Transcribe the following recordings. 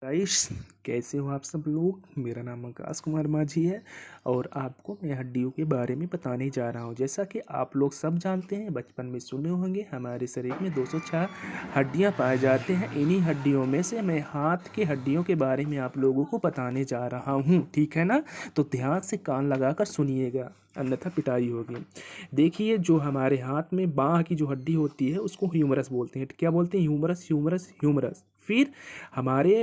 Guys, कैसे हो आप सब लोग। मेरा नाम आकाश कुमार माझी है और आपको मैं हड्डियों के बारे में बताने जा रहा हूं। जैसा कि आप लोग सब जानते हैं, बचपन में सुने होंगे, हमारे शरीर में 204 हड्डियां पाए जाते हैं। इन्हीं हड्डियों में से मैं हाथ की हड्डियों के बारे में आप लोगों को बताने जा रहा हूं, ठीक है ना। तो ध्यान से कान लगाकर सुनिएगा, अन्यथा पिटाई होगी। देखिए, जो हमारे हाथ में बाँह की जो हड्डी होती है उसको ह्यूमरस बोलते हैं। क्या बोलते हैं? Humerus, humerus, humerus. फिर हमारे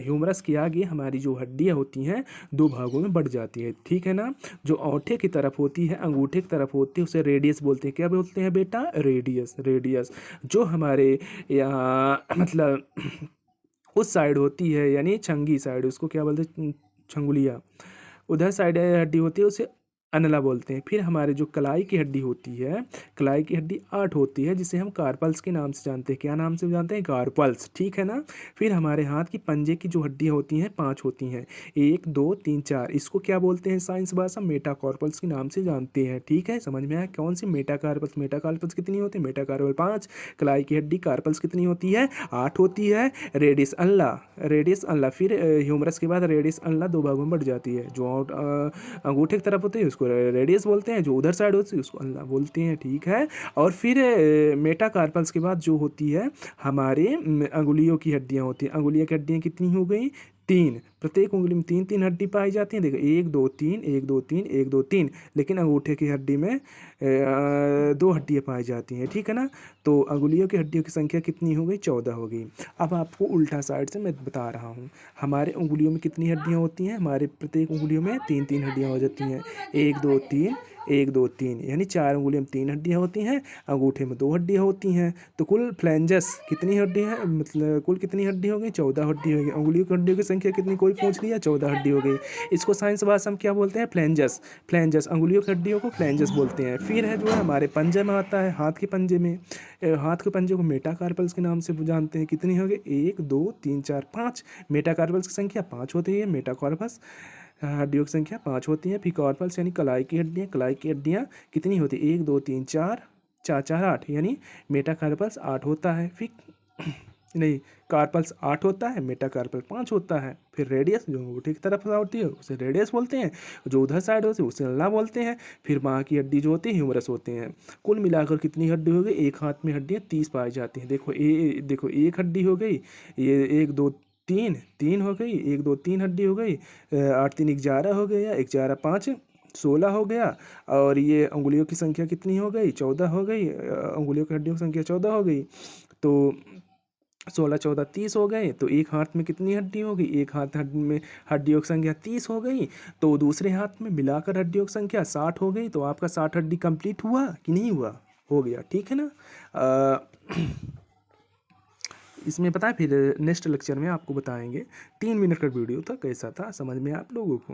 ह्यूमरस के आगे हमारी जो हड्डियाँ होती हैं दो भागों में बढ़ जाती है, ठीक है ना। जो औंठे की तरफ होती है, अंगूठे की तरफ होती है, उसे रेडियस बोलते हैं। क्या बोलते हैं बेटा? Radius, radius. जो हमारे यहाँ मतलब उस साइड होती है, यानी छंगी साइड, उसको क्या बोलते हैं? छंगुलिया। उधर साइड हड्डी होती है, उसे अनला बोलते हैं। फिर हमारे जो कलाई की हड्डी होती है, कलाई की हड्डी 8 होती है, जिसे हम कार्पल्स के नाम से जानते हैं। क्या नाम से जानते हैं? कार्पल्स, ठीक है ना। फिर हमारे हाथ की पंजे की जो हड्डियाँ होती हैं 5 होती हैं, 1 2 3 4। इसको क्या बोलते हैं साइंस भाषा? मेटाकार्पल्स के नाम से जानते हैं, ठीक है। समझ में आया कौन सी? मेटाकार्पल्स। मेटाकार्पल्स कितनी होती है? मेटाकार्पल 5। कलाई की हड्डी कार्पल्स कितनी होती है? 8 होती है। Radius ulna, radius ulna. फिर ह्यूमरस के बाद रेडियस अल्ला दो भागों में बढ़ जाती है। जो अंगूठे की तरफ होती है उसको रेडियस बोलते हैं, जो उधर साइड होती है उसको अल्ला बोलते हैं, ठीक है। और फिर मेटाकार्पल्स के बाद जो होती है हमारे अंगुलियों की हड्डियां होती हैं। अंगुलियों की हड्डियां कितनी हो गई? 3। प्रत्येक उंगली में 3 3 हड्डी पाई जाती है। देखो, 1 2 3, 1 2 3, 1 2 3। लेकिन अंगूठे की हड्डी में 2 हड्डियां पाई जाती हैं, ठीक है ना। तो अंगुलियों की हड्डियों की संख्या कितनी हो गई? 14 हो गई। अब आपको उल्टा साइड से मैं बता रहा हूँ। हमारे उंगलियों में कितनी हड्डियाँ होती हैं? हमारे प्रत्येक उंगलियों में 3 3 हड्डियाँ हो जाती हैं। 1 2 3, 1 2 3, यानी 4 उंगलियों में 3 हड्डियाँ होती हैं, अंगूठे में 2 हड्डियाँ होती हैं। तो कुल फ्लैंजस कितनी हड्डी है? मतलब कुल कितनी हड्डी हो गई? 14 हड्डी हो गई। उंगलियों की हड्डियों की संख्या कितनी कोई पूछ लिया? 14 हड्डी हो गई। इसको साइंस भाषा में क्या बोलते हैं? फ्लैंजस। फ्लैंजस, अंगुलियों की हड्डियों को फ्लैंजस बोलते हैं। फिर है जो है हमारे पंजे में आता है, हाथ के पंजे में। हाथ के पंजे को मेटाकार्पल्स के नाम से जानते हैं। कितनी हो गई? 1 2 3 4 5। मेटाकार्पल्स की संख्या 5 होती है। मेटाकार्पस हड्डियों की संख्या 5 होती है। फिर कार्पल्स यानी कलाई की हड्डियाँ, कलाई की हड्डियाँ कितनी होती है? 1 2 3 4, 4 4 8, यानी मेटाकार्पल्स 8 होता है। फिर नहीं, कार्पल्स 8 होता है, मेटाकार्पल 5 होता है। फिर रेडियस जो अंगूठे की तरफ होती है उसे रेडियस बोलते हैं, जो उधर साइड होती है उसे अल्ला बोलते हैं। फिर बाँ की हड्डी जो होती है ह्यूमरस होते हैं। कुल मिलाकर कितनी हड्डी हो गई? एक हाथ में हड्डियाँ 30 पाई जाती हैं। देखो, देखो, एक हड्डी हो गई, ये 1 2 3, 3 हो गई, 1 2 3 हड्डी हो गई। 8 3 11 हो गया, 11 5 16 हो गया। और ये उंगलियों की संख्या कितनी हो गई? 14 हो गई। उंगलियों की हड्डियों की संख्या 14 हो गई। तो 16 14 30 हो गए। तो एक हाथ में कितनी हड्डी हो गई? एक हाथ में हड्डियों की संख्या 30 हो गई। तो दूसरे हाथ में मिलाकर हड्डियों की संख्या 60 हो गई। तो आपका 60 हड्डी कंप्लीट हुआ कि नहीं हुआ? हो गया, ठीक है ना। इसमें पता है, फिर नेक्स्ट लेक्चर में आपको बताएंगे। 3 मिनट का वीडियो था, कैसा था, समझ में आप लोगों को?